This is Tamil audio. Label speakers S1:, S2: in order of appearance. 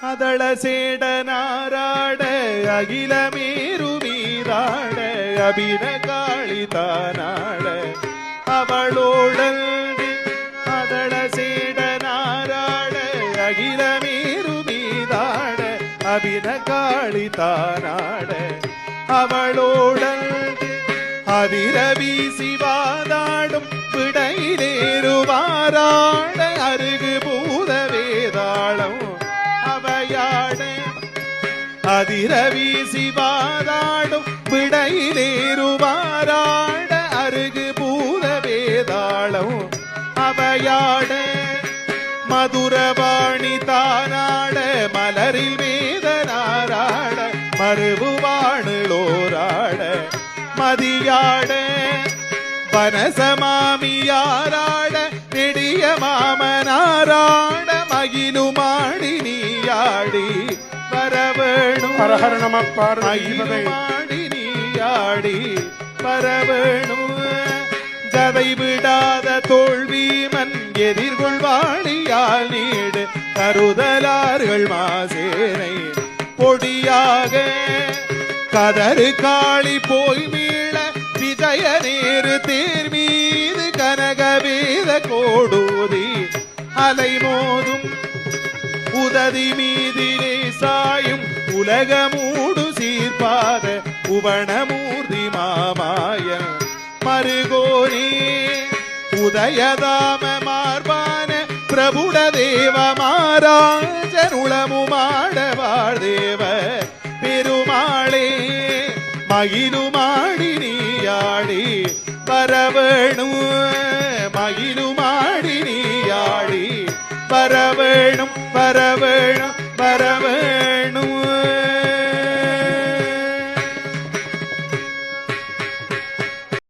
S1: அதள சேடனாராட அகிலமேரு மீதாட அபின காளி தானாட அவளோடல் அதள சேடனாராட அகிலமேரு மீதாட அபின காளி தானாட அவளோடல் அதிர வீசிவாதாடும் விடையிலேறுவாராட அருகு பூத வேதாளம் அவையாட அதிர வீசிவாதாடும் விடையிலேறுவாராட அருகு பூத வேதாளம் அவையாட மதுரவாணி தானாட மலரில் வேதனாராட மறுபுவாணுளோராட மதியாட வனசமாமியாராட நெடிய மாமனாராட மகிழுமாடி நீயாடி வரவேணும் மகிழுமாடி நீயாடி வரவேணும் ஜதை விடாத தோல்விமன் எதிர்கொள்வாளியால் நீடு கருதலார்கள் மாசேனை பொடியாக கதறு காளி போய் மீள விஜய நேரு தேர் மீது கனகவேத கோடூதி அலை மோதும் உததி மீதிலே சாயும் உலகமூடு சீர்பாத புவனமூர்த்தி மாமாய மருகோனே உதயதாம மார்பான பிரபுட தேவ மாராஜனுளமுமாட வாழ்தேவ பெருமாளே மகிழுமாடி நீயாடி வரவேணும் மகிழுமாடி நீயாடி வரவேணும் வரவேணும் வரவேணும்